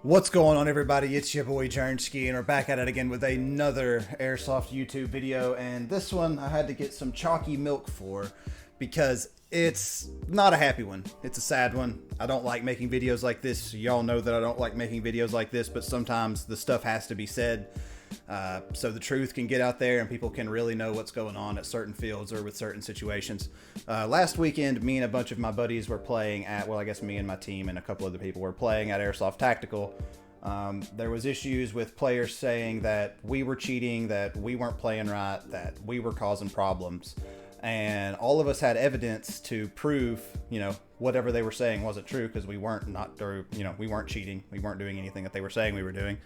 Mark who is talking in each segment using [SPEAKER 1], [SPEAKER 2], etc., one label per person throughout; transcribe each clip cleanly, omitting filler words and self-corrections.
[SPEAKER 1] What's going on, everybody? It's your boy Jernsky, and we're back at it again with another Airsoft YouTube video. And this one I had to get some chalky milk for because it's not a happy one. It's a sad one. I don't like making videos like this. Y'all know that I don't like making videos like this, but sometimes the stuff has to be said so the truth can get out there and people can really know what's going on at certain fields or with certain situations. Last weekend, me and a bunch of my buddies were playing at, well, I guess me and my team and a couple other people were playing at Airsoft Tactical. There was issues with players saying that we were cheating, that we weren't playing right, that we were causing problems. And all of us had evidence to prove, whatever they were saying wasn't true, because we weren't we weren't cheating. We weren't doing anything that they were saying we were doing.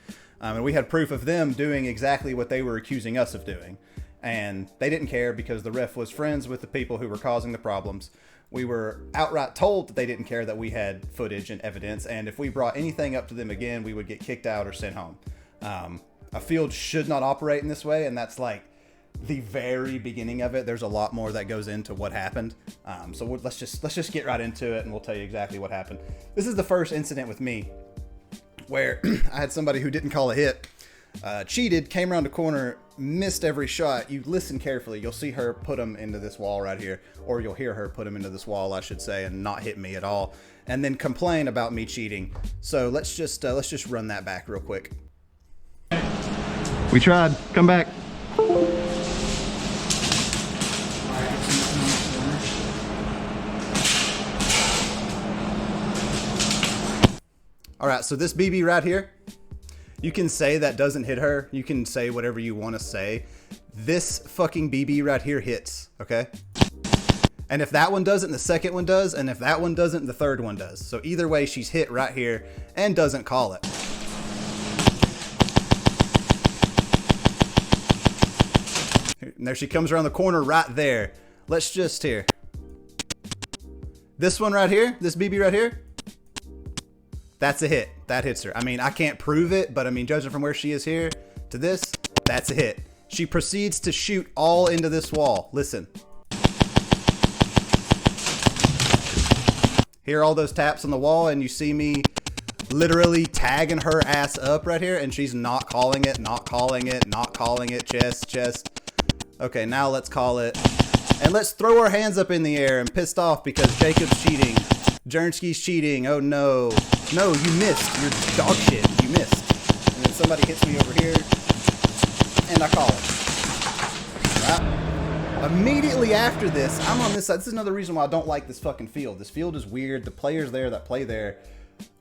[SPEAKER 1] And we had proof of them doing exactly what they were accusing us of doing. And they didn't care because the ref was friends with the people who were causing the problems. We were outright told that they didn't care that we had footage and evidence. And if we brought anything up to them again, we would get kicked out or sent home. A field should not operate in this way. And that's like the very beginning of it. There's a lot more that goes into what happened. So let's just get right into it and we'll tell you exactly what happened. This is the first incident with me where I had somebody who didn't call a hit, cheated, came around the corner, missed every shot. You listen carefully, you'll see her put them into this wall right here, or you'll hear her put them into this wall, I should say, and not hit me at all, and then complain about me cheating. So let's just run that back real quick.
[SPEAKER 2] We tried. Come back.
[SPEAKER 1] All right, so this BB right here, you can say that doesn't hit her. You can say whatever you want to say. This fucking BB right here hits, okay? And if that one doesn't, the second one does. And if that one doesn't, the third one does. So either way, she's hit right here and doesn't call it. And there she comes around the corner right there. Let's just here. This one right here, this BB right here, that's a hit. That hits her. I mean, I can't prove it, but I mean, judging from where she is here to this, that's a hit. She proceeds to shoot all into this wall. Listen. Hear all those taps on the wall, and you see me literally tagging her ass up right here, and she's not calling it, not calling it, not calling it, chest. Okay, now let's call it. And let's throw our hands up in the air and pissed off because Jacob's cheating. Jernsky's cheating. Oh no. No, you missed. You're dog shit. You missed. And then somebody hits me over here and I call it. Right? Immediately after this, I'm on this side. This is another reason why I don't like this fucking field. This field is weird. The players there that play there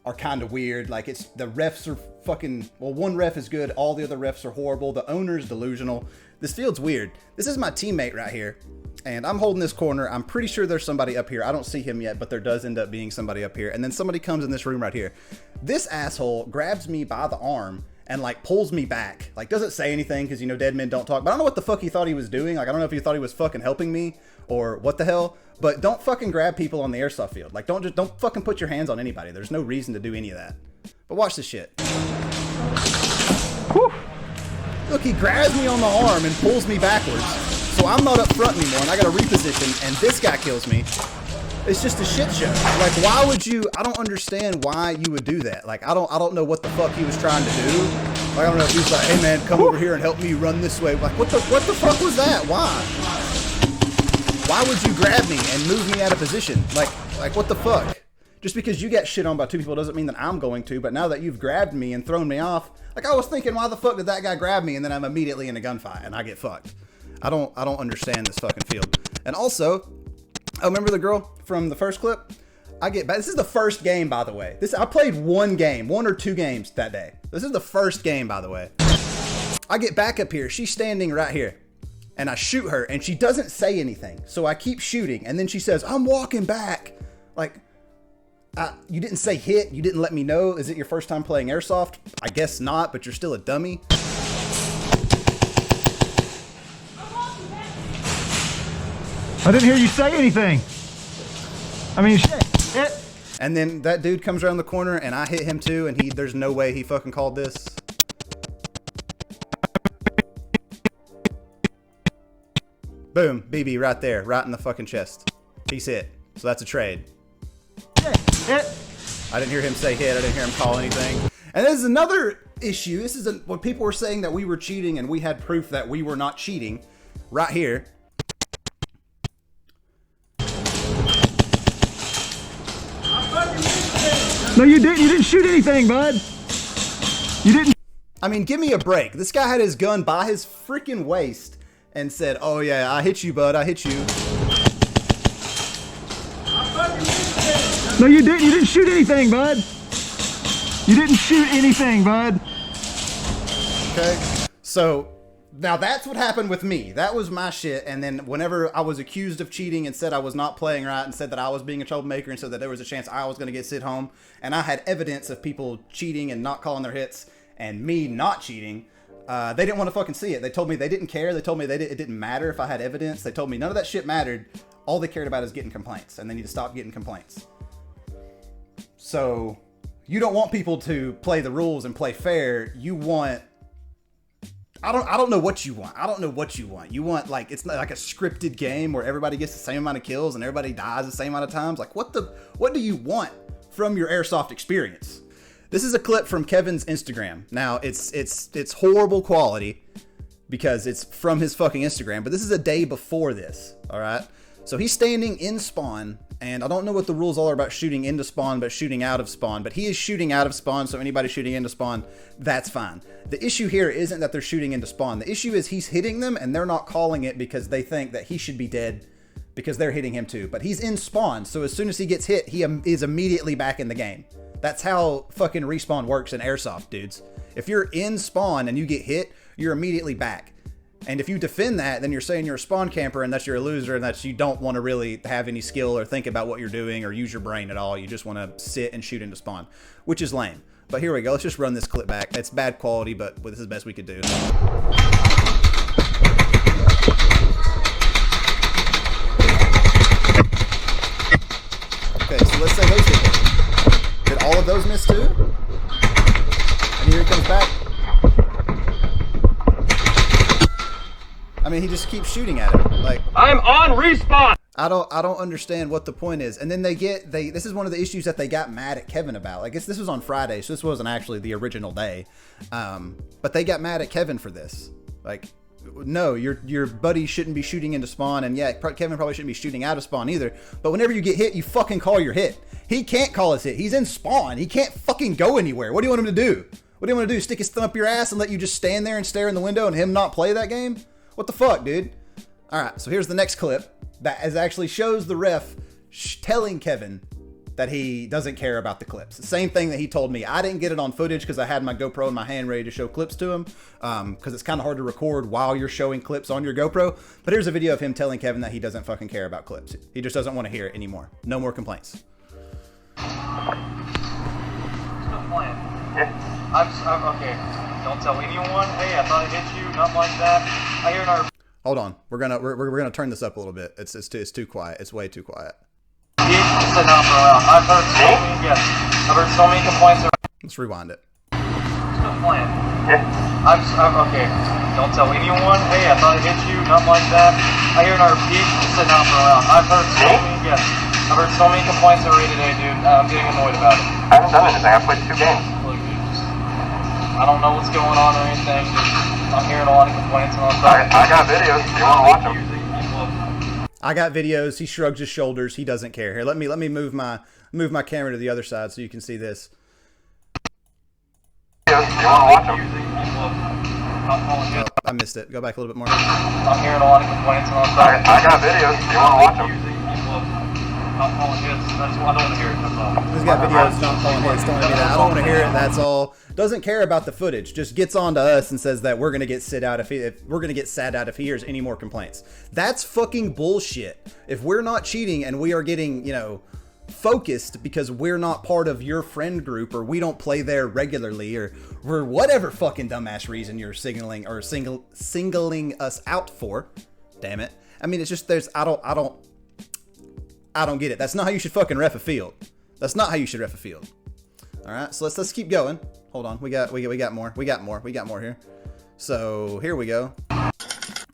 [SPEAKER 1] are kind of weird. Like, it's, the refs are fucking, well, one ref is good. All the other refs are horrible. The owner's delusional. This field's weird. This is my teammate right here. And I'm holding this corner. I'm pretty sure there's somebody up here. I don't see him yet, but there does end up being somebody up here. And then somebody comes in this room right here. This asshole grabs me by the arm and like pulls me back. Like, doesn't say anything because, dead men don't talk. But I don't know what the fuck he thought he was doing. Like, I don't know if he thought he was fucking helping me or what the hell. But don't fucking grab people on the airsoft field. Like, don't fucking put your hands on anybody. There's no reason to do any of that. But watch this shit. Whew. Look, he grabs me on the arm and pulls me backwards. So I'm not up front anymore, and I gotta reposition, and this guy kills me. It's just a shit show. Like, why would you? I don't understand why you would do that. Like, I don't know what the fuck he was trying to do. Like, I don't know if he's like, hey man, come over here and help me run this way. Like, what the fuck was that? Why? Why would you grab me and move me out of position? Like what the fuck? Just because you get shit on by two people doesn't mean that I'm going to, but now that you've grabbed me and thrown me off, like, I was thinking, why the fuck did that guy grab me? And then I'm immediately in a gunfight and I get fucked. I don't understand this fucking field. And also, remember the girl from the first clip? I get back. This is the first game, by the way. I played one or two games that day. This is the first game, by the way. I get back up here. She's standing right here. And I shoot her, and she doesn't say anything. So I keep shooting, and then she says, I'm walking back. Like, you didn't say hit. You didn't let me know. Is it your first time playing Airsoft? I guess not, but you're still a dummy.
[SPEAKER 2] I didn't hear you say anything. I mean, shit.
[SPEAKER 1] And then that dude comes around the corner and I hit him too, and there's no way he fucking called this. Boom, BB right there, right in the fucking chest. He's hit. So that's a trade. I didn't hear him say hit. I didn't hear him call anything. And this is another issue. This is when people were saying that we were cheating and we had proof that we were not cheating right here.
[SPEAKER 2] No, you didn't. You didn't shoot anything, bud. You didn't.
[SPEAKER 1] I mean, give me a break. This guy had his gun by his freaking waist and said, "Oh yeah, I hit you, bud. I hit you."
[SPEAKER 2] No, you didn't. You didn't shoot anything, bud. You didn't shoot anything, bud.
[SPEAKER 1] Okay. So now that's what happened with me. That was my shit. And then whenever I was accused of cheating and said I was not playing right and said that I was being a troublemaker and said that there was a chance I was going to get sent home, and I had evidence of people cheating and not calling their hits and me not cheating, they didn't want to fucking see it. They told me they didn't care. They told me it didn't matter if I had evidence. They told me none of that shit mattered. All they cared about is getting complaints, and they need to stop getting complaints. So you don't want people to play the rules and play fair. You want, I don't know what you want. I don't know what you want. You want, like, it's not like a scripted game where everybody gets the same amount of kills and everybody dies the same amount of times. Like, what do you want from your Airsoft experience? This is a clip from Kevin's Instagram. Now, it's horrible quality because it's from his fucking Instagram, but this is a day before this, all right? So he's standing in spawn, and I don't know what the rules are about shooting into spawn, but shooting out of spawn, but he is shooting out of spawn, so anybody shooting into spawn, that's fine. The issue here isn't that they're shooting into spawn. The issue is he's hitting them, and they're not calling it because they think that he should be dead because they're hitting him too. But he's in spawn, so as soon as he gets hit, he is immediately back in the game. That's how fucking respawn works in Airsoft, dudes. If you're in spawn and you get hit, you're immediately back. And if you defend that, then you're saying you're a spawn camper and that you're a loser and that you don't want to really have any skill or think about what you're doing or use your brain at all. You just want to sit and shoot into spawn, which is lame. But here we go. Let's just run this clip back. It's bad quality, but this is the best we could do. Okay, so let's say those did hit. Did all of those miss too? And here he comes back. I mean, he just keeps shooting at him. Like,
[SPEAKER 3] I'm on respawn.
[SPEAKER 1] I don't understand what the point is. And then this is one of the issues that they got mad at Kevin about. I guess this was on Friday, so this wasn't actually the original day. But they got mad at Kevin for this. Like, no, your buddy shouldn't be shooting into spawn, and yeah, Kevin probably shouldn't be shooting out of spawn either. But whenever you get hit, you fucking call your hit. He can't call his hit. He's in spawn. He can't fucking go anywhere. What do you want him to do? What do you want to do? Stick his thumb up your ass and let you just stand there and stare in the window and him not play that game? What the fuck, dude? All right, so here's the next clip that actually shows the ref telling Kevin that he doesn't care about the clips. The same thing that he told me. I didn't get it on footage because I had my GoPro in my hand ready to show clips to him because it's kind of hard to record while you're showing clips on your GoPro. But here's a video of him telling Kevin that he doesn't fucking care about clips. He just doesn't want to hear it anymore. No more complaints.
[SPEAKER 3] I'm okay. Don't tell anyone. Hey, I thought I hit you. Nothing like that. I hear another.
[SPEAKER 1] Hold on. We're gonna turn this up a little bit. It's too quiet. It's way too quiet.
[SPEAKER 3] I've heard so many complaints.
[SPEAKER 1] Let's rewind it.
[SPEAKER 3] I'm okay. Don't tell anyone. Hey, I thought I hit you. Nothing like that. I hear another peak sitting out for around. I've heard so many complaints already today, dude. I'm getting annoyed about it.
[SPEAKER 4] I haven't done anything. I've played 2 games.
[SPEAKER 3] Look, dude, I don't know what's going on or anything. I'm hearing a lot of complaints and all that.
[SPEAKER 4] I got videos. Do you want to watch them?
[SPEAKER 1] I got videos. He shrugs his shoulders. He doesn't care. Here, let me move my camera to the other side so you can see this.
[SPEAKER 4] Videos. Do you want to watch them?
[SPEAKER 1] Oh, I missed it. Go back a little bit more.
[SPEAKER 3] I'm hearing a lot of complaints and all that.
[SPEAKER 4] I got videos. Do you want to watch them?
[SPEAKER 3] I'm calling hits. I don't want to hear it. That's all.
[SPEAKER 1] He's got videos not calling hits. Don't do that. I don't want to hear it. That's all. Doesn't care about the footage. Just gets on to us and says that we're gonna get sad out if he hears any more complaints. That's fucking bullshit. If we're not cheating and we are getting, you know, focused because we're not part of your friend group or we don't play there regularly or for whatever fucking dumbass reason you're singling us out for. Damn it. I mean, it's just I don't get it. That's not how you should fucking ref a field. That's not how you should ref a field. All right, so let's keep going. Hold on, we got more. We got more here. So here we go.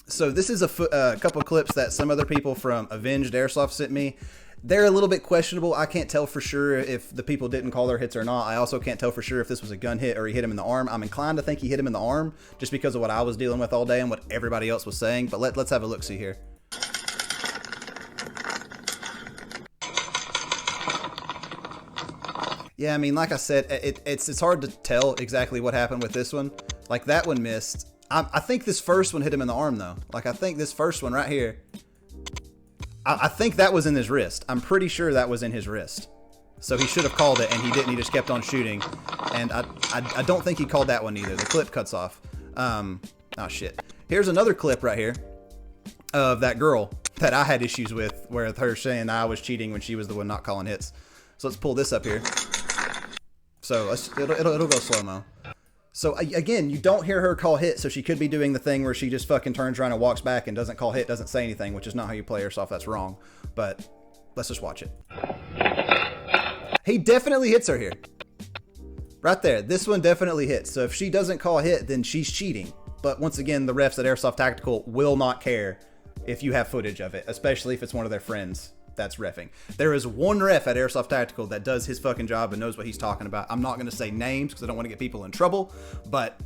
[SPEAKER 1] So this is a couple clips that some other people from Avenged Airsoft sent me. They're a little bit questionable. I can't tell for sure if the people didn't call their hits or not. I also can't tell for sure if this was a gun hit or he hit him in the arm. I'm inclined to think he hit him in the arm just because of what I was dealing with all day and what everybody else was saying. But let's have a look-see here. Yeah, I mean, like I said, it's hard to tell exactly what happened with this one. Like, that one missed. I think this first one hit him in the arm, though. Like, I think this first one right here, I think that was in his wrist. I'm pretty sure that was in his wrist. So he should have called it, and he didn't. He just kept on shooting. And I don't think he called that one either. The clip cuts off. Oh, shit. Here's another clip right here of that girl that I had issues with, where her saying I was cheating when she was the one not calling hits. So let's pull this up here. So it'll go slow-mo. So again, you don't hear her call hit, so she could be doing the thing where she just fucking turns around and walks back and doesn't call hit, doesn't say anything, which is not how you play Airsoft. That's wrong. But let's just watch it. He definitely hits her here. Right there. This one definitely hits. So if she doesn't call hit, then she's cheating. But once again, the refs at Airsoft Tactical will not care if you have footage of it, especially if it's one of their friends that's reffing. There is one ref at Airsoft Tactical that does his fucking job and knows what he's talking about. I'm not going to say names because I don't want to get people in trouble, but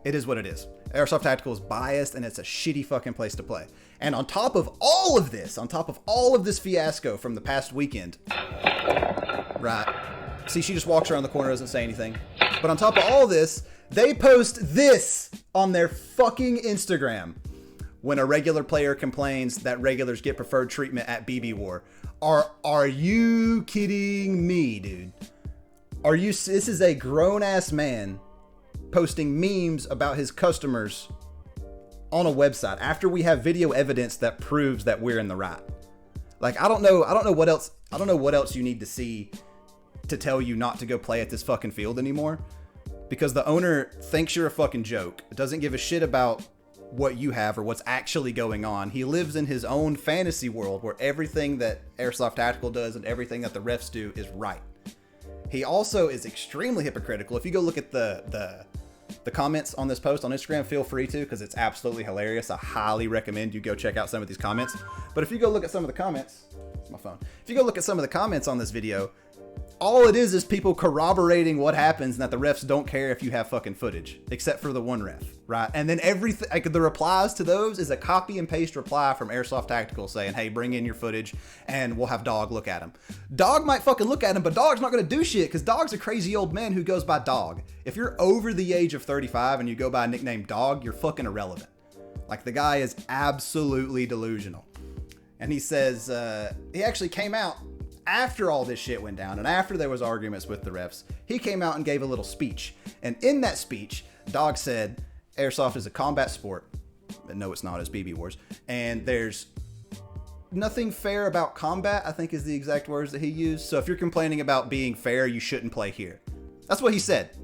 [SPEAKER 1] it is what it is. Airsoft Tactical is biased and it's a shitty fucking place to play. And on top of all of this, fiasco from the past weekend, right? See, she just walks around the corner, doesn't say anything. But on top of all this, they post this on their fucking Instagram. When a regular player complains that regulars get preferred treatment at BB War. Are you kidding me, dude? This is a grown-ass man posting memes about his customers on a website after we have video evidence that proves that we're in the right. Like, I don't know what else you need to see to tell you not to go play at this fucking field anymore. Because the owner thinks you're a fucking joke. Doesn't give a shit about what you have or what's actually going on. He lives in his own fantasy world where everything that Airsoft Tactical does and everything that the refs do is right. He also is extremely hypocritical. If you go look at the comments on this post on Instagram, feel free to, because it's absolutely hilarious. I highly recommend you go check out some of these comments. But if you go look at some of the comments, it's my phone. If you go look at some of the comments on this video, all it is people corroborating what happens and that the refs don't care if you have fucking footage, except for the one ref, right? And then everything, like, the replies to those is a copy and paste reply from Airsoft Tactical saying, hey, bring in your footage and we'll have Dog look at him. Dog might fucking look at him, but Dog's not going to do shit because Dog's a crazy old man who goes by Dog. If you're over the age of 35 and you go by a nickname Dog, you're fucking irrelevant. Like, the guy is absolutely delusional. And he says, he actually came out after all this shit went down and after there was arguments with the refs. He came out and gave a little speech. And in that speech, Dog said, Airsoft is a combat sport. But no, it's not. It's BB Wars. And there's nothing fair about combat, I think is the exact words that he used. So if you're complaining about being fair, you shouldn't play here. That's what he said.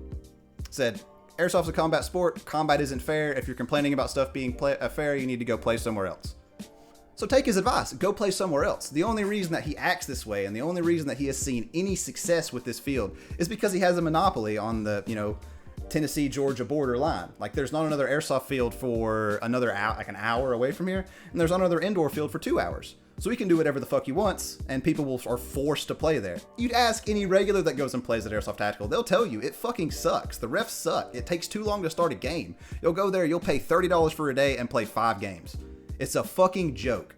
[SPEAKER 1] Said, Airsoft's a combat sport. Combat isn't fair. If you're complaining about stuff being fair, you need to go play somewhere else. So take his advice, go play somewhere else. The only reason that he acts this way and the only reason that he has seen any success with this field is because he has a monopoly on the, Tennessee-Georgia border line. Like, there's not another airsoft field for another hour, like an hour away from here, and there's not another indoor field for 2 hours. So he can do whatever the fuck he wants, and people are forced to play there. You'd ask any regular that goes and plays at Airsoft Tactical, they'll tell you, it fucking sucks. The refs suck. It takes too long to start a game. You'll go there, you'll pay $30 for a day and play 5 games. It's a fucking joke.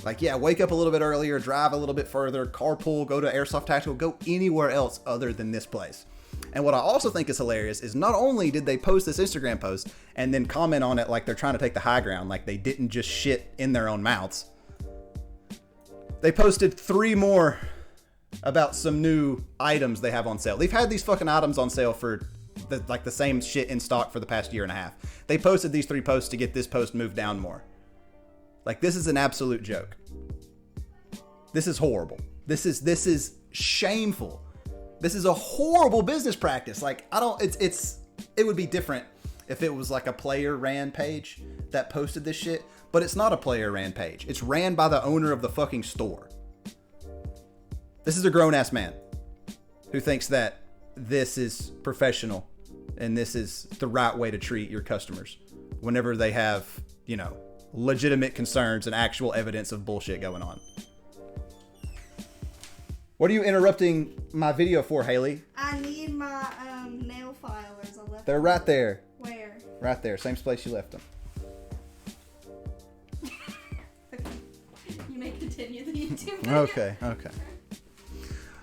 [SPEAKER 1] Like, yeah, wake up a little bit earlier, drive a little bit further, carpool, go to Airsoft Tactical, go anywhere else other than this place. And what I also think is hilarious is not only did they post this Instagram post and then comment on it like they're trying to take the high ground, like they didn't just shit in their own mouths. They posted 3 more about some new items they have on sale. They've had these fucking items on sale for the same shit in stock for the past year and a half. They posted these 3 posts to get this post moved down more. Like, this is an absolute joke. This is horrible. This is shameful. This is a horrible business practice. Like, it would be different if it was like a player ran page that posted this shit, but it's not a player ran page. It's ran by the owner of the fucking store. This is a grown ass man who thinks that this is professional and this is the right way to treat your customers whenever they have, legitimate concerns and actual evidence of bullshit going on. What are you interrupting my video for, Haley?
[SPEAKER 5] I need my nail filers. I left
[SPEAKER 1] They're
[SPEAKER 5] them.
[SPEAKER 1] right there.
[SPEAKER 5] Where?
[SPEAKER 1] Right there. Same place you left them.
[SPEAKER 5] You may continue the YouTube video.
[SPEAKER 1] Okay.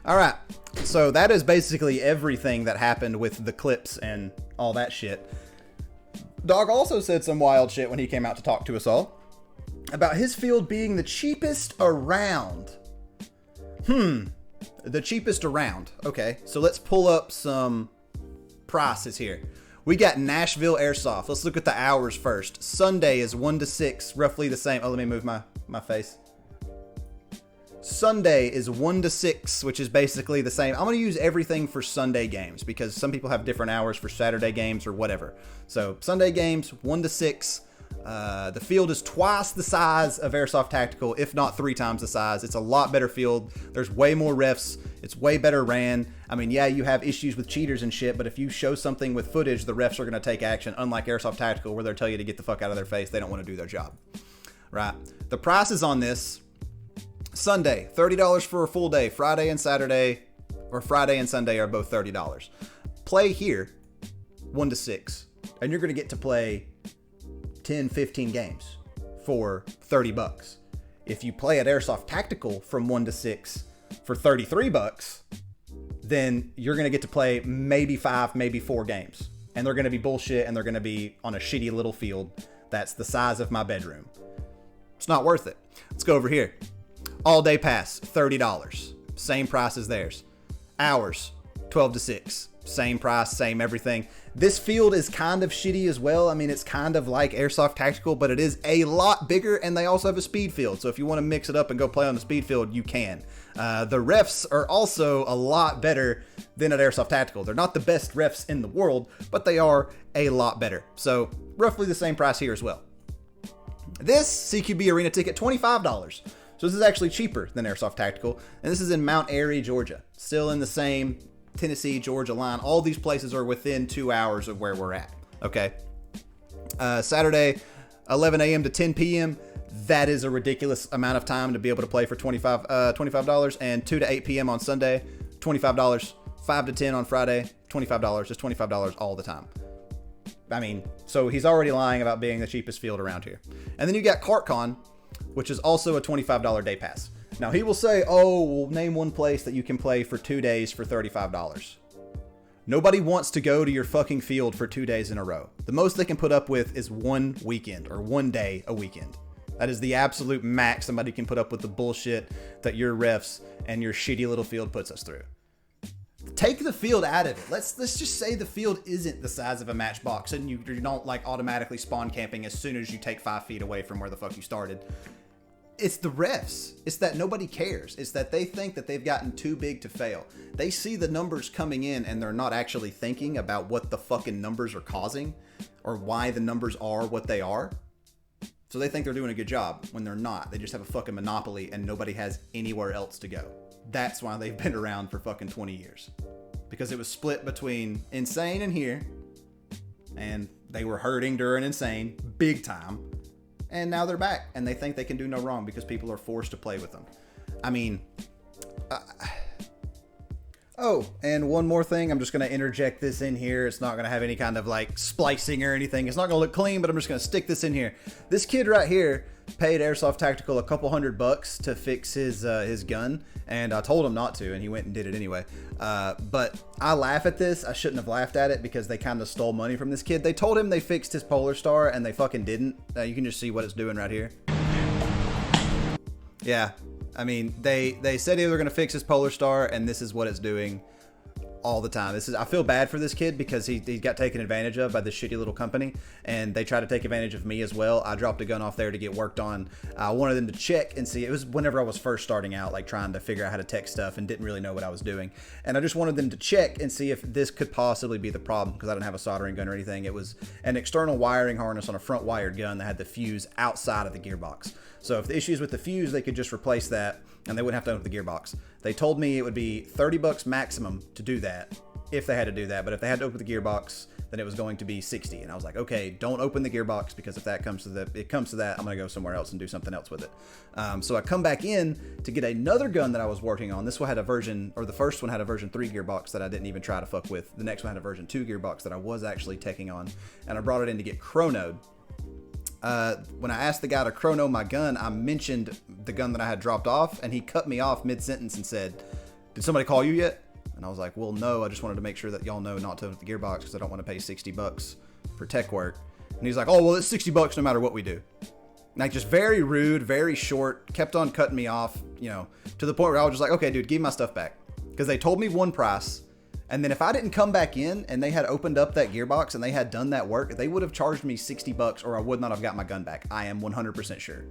[SPEAKER 1] All right. So that is basically everything that happened with the clips and all that shit. Dog also said some wild shit when he came out to talk to us all about his field being the cheapest around. The cheapest around. Okay, so let's pull up some prices here. We got Nashville Airsoft. Let's look at the hours first. Sunday is 1 to 6, roughly the same. Oh, let me move my face. Sunday is 1 to 6, which is basically the same. I'm going to use everything for Sunday games because some people have different hours for Saturday games or whatever. So Sunday games, 1 to 6. The field is twice the size of Airsoft Tactical, if not 3 times the size. It's a lot better field. There's way more refs. It's way better ran. I mean, yeah, you have issues with cheaters and shit, but if you show something with footage, the refs are going to take action, unlike Airsoft Tactical where they'll tell you to get the fuck out of their face. They don't want to do their job. Right? The prices on this: Sunday, $30 for a full day. Friday and Saturday, or Friday and Sunday are both $30. Play here, 1 to 6. And you're going to get to play 10, 15 games for $30. If you play at Airsoft Tactical from 1 to 6 for $33, then you're going to get to play maybe 5, maybe 4 games. And they're going to be bullshit, and they're going to be on a shitty little field that's the size of my bedroom. It's not worth it. Let's go over here. All day pass, $30. Same price as theirs. Hours, 12 to 6. Same price, same everything. This field is kind of shitty as well. I mean, it's kind of like Airsoft Tactical, but it is a lot bigger, and they also have a speed field. So if you want to mix it up and go play on the speed field, you can. The refs are also a lot better than at Airsoft Tactical. They're not the best refs in the world, but they are a lot better. So roughly the same price here as well. This CQB Arena ticket, $25. So this is actually cheaper than Airsoft Tactical, and this is in Mount Airy, Georgia. Still in the same Tennessee, Georgia line. All these places are within 2 hours of where we're at. Okay. Saturday, 11 a.m. to 10 p.m. That is a ridiculous amount of time to be able to play for $25. And 2 to 8 p.m. on Sunday, $25. 5 to 10 on Friday, $25. Just $25 all the time. I mean, so he's already lying about being the cheapest field around here. And then you got CartCon, which is also a $25 day pass. Now, he will say, oh, well, name one place that you can play for 2 days for $35. Nobody wants to go to your fucking field for 2 days in a row. The most they can put up with is one weekend or 1 day a weekend. That is the absolute max somebody can put up with the bullshit that your refs and your shitty little field puts us through. Take the field out of it. Let's just say the field isn't the size of a matchbox and you don't like automatically spawn camping as soon as you take 5 feet away from where the fuck you started. It's the refs. It's that nobody cares. It's that they think that they've gotten too big to fail. They see the numbers coming in and they're not actually thinking about what the fucking numbers are causing or why the numbers are what they are. So they think they're doing a good job when they're not. They just have a fucking monopoly and nobody has anywhere else to go. That's why they've been around for fucking 20 years. Because it was split between Insane and here. And they were hurting during Insane big time. And now they're back, and they think they can do no wrong because people are forced to play with them. I mean, oh, and one more thing. I'm just going to interject this in here. It's not going to have any kind of like splicing or anything. It's not going to look clean, but I'm just going to stick this in here. This kid right here paid Airsoft Tactical a couple $100 to fix his gun, and I told him not to, and he went and did it anyway. But I laugh at this. I shouldn't have laughed at it because they kind of stole money from this kid. They told him they fixed his Polar Star, and they fucking didn't. You can just see what it's doing right here. Yeah, I mean, they said they were going to fix his Polar Star, and this is what it's doing all the time. I feel bad for this kid because he got taken advantage of by this shitty little company, and they tried to take advantage of me as well. I dropped a gun off there to get worked on. I wanted them to check and see. It was whenever I was first starting out, like trying to figure out how to tech stuff and didn't really know what I was doing. And I just wanted them to check and see if this could possibly be the problem because I didn't have a soldering gun or anything. It was an external wiring harness on a front wired gun that had the fuse outside of the gearbox. So if the issue is with the fuse, they could just replace that and they wouldn't have to open the gearbox. They told me it would be $30 maximum to do that if they had to do that. But if they had to open the gearbox, then it was going to be 60. And I was like, okay, don't open the gearbox, because if that comes to that, I'm gonna go somewhere else and do something else with it. So I come back in to get another gun that I was working on. This one had a version, or the first one had a version 3 gearbox that I didn't even try to fuck with. The next one had a version 2 gearbox that I was actually taking on, and I brought it in to get chronoed. When I asked the guy to chrono my gun, I mentioned the gun that I had dropped off, and he cut me off mid-sentence and said, "Did somebody call you yet?" And I was like, well, no, I just wanted to make sure that y'all know not to open the gearbox, because I don't want to pay $60 for tech work. And he's like, oh, well, it's $60 no matter what we do. Like, just very rude, very short, kept on cutting me off, you know, to the point where I was just like, okay, dude, give me my stuff back. Because they told me one price, and then if I didn't come back in and they had opened up that gearbox and they had done that work, they would have charged me $60 or I would not have got my gun back. I am 100% sure.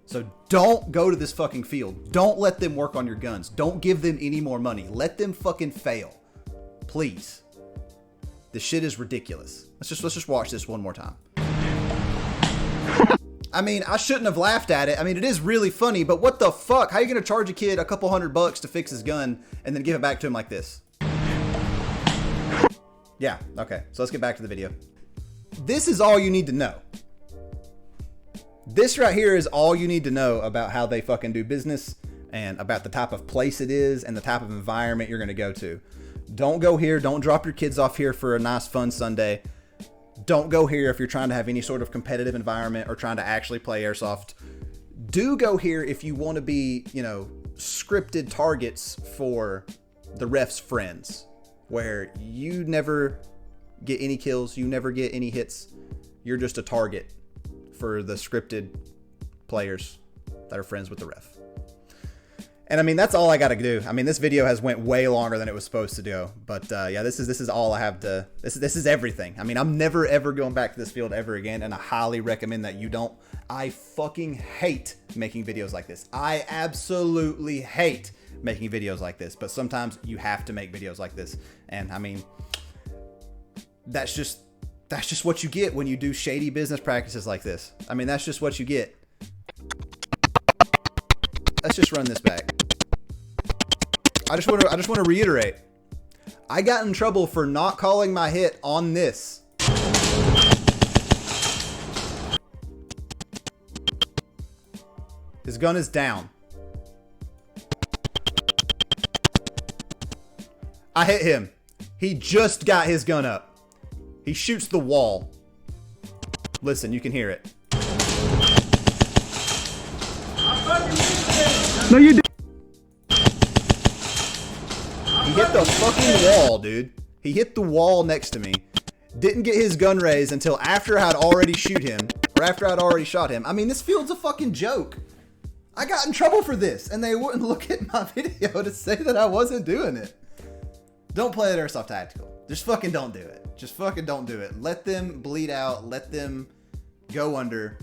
[SPEAKER 1] So don't go to this fucking field. Don't let them work on your guns. Don't give them any more money. Let them fucking fail. Please. This shit is ridiculous. Let's just watch this one more time. I mean, I shouldn't have laughed at it. I mean, it is really funny, but what the fuck? How are you gonna charge a kid a couple $100 to fix his gun and then give it back to him like this? Yeah, okay. So let's get back to the video. This is all you need to know. This right here is all you need to know about how they fucking do business and about the type of place it is and the type of environment you're going to go to. Don't go here. Don't drop your kids off here for a nice fun Sunday. Don't go here if you're trying to have any sort of competitive environment or trying to actually play Airsoft. Do go here if you want to be, you know, scripted targets for the ref's friends, where you never get any kills, you never get any hits. You're just a target for the scripted players that are friends with the ref. And I mean, that's all I got to do. I mean, this video has went way longer than it was supposed to go, but yeah, this is all I have to, this is everything. I mean, I'm never ever going back to this field ever again, and I highly recommend that you don't. I fucking hate making videos like this. I absolutely hate making videos like this, but sometimes you have to make videos like this. And I mean, that's just what you get when you do shady business practices like this. I mean, that's just what you get. Let's just run this back. I just want to reiterate. I got in trouble for not calling my hit on this. His gun is down. I hit him. He just got his gun up. He shoots the wall. Listen, you can hear it.
[SPEAKER 2] No, you did.
[SPEAKER 1] He hit the fucking wall, dude. He hit the wall next to me. Didn't get his gun raised until after I'd already shoot him, or after I'd already shot him. I mean, this field's a fucking joke. I got in trouble for this, and they wouldn't look at my video to say that I wasn't doing it. Don't play at Airsoft Tactical. Just fucking don't do it. Just fucking don't do it. Let them bleed out. Let them go under.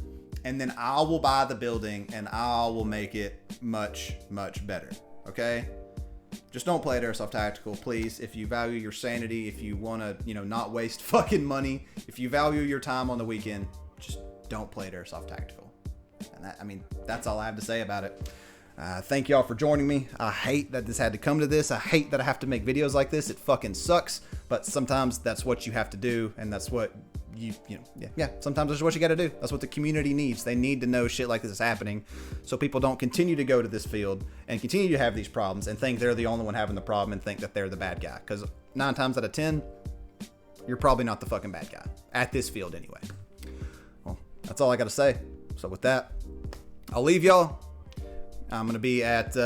[SPEAKER 1] And then I will buy the building and I will make it much, much better. Okay? Just don't play at Airsoft Tactical, please. If you value your sanity, if you want to, you know, not waste fucking money, if you value your time on the weekend, just don't play at Airsoft Tactical. And that, I mean, that's all I have to say about it. Thank y'all for joining me. I hate that this had to come to this. I hate that I have to make videos like this. It fucking sucks, but sometimes that's what you have to do, and that's what you know, yeah, sometimes that's what you got to do. That's what the community needs. They need to know shit like this is happening so people don't continue to go to this field and continue to have these problems and think they're the only one having the problem and think that they're the bad guy, because 9 times out of 10, you're probably not the fucking bad guy at this field anyway. Well, that's all I got to say. So with that, I'll leave y'all. I'm going to be at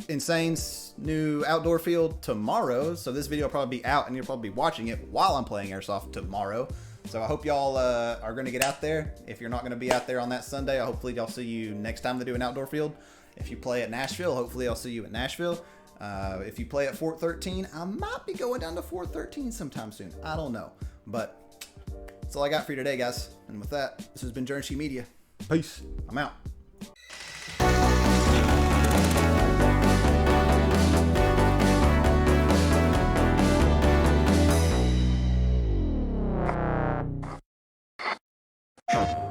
[SPEAKER 1] Insane's new outdoor field tomorrow. So this video will probably be out and you'll probably be watching it while I'm playing Airsoft tomorrow. So I hope y'all are going to get out there. If you're not going to be out there on that Sunday, hopefully I'll see you next time they do an outdoor field. If you play at Nashville, hopefully I'll see you at Nashville. If you play at Fort 13, I might be going down to Fort 13 sometime soon. I don't know. But that's all I got for you today, guys. And with that, this has been Journey Media. Peace. I'm out.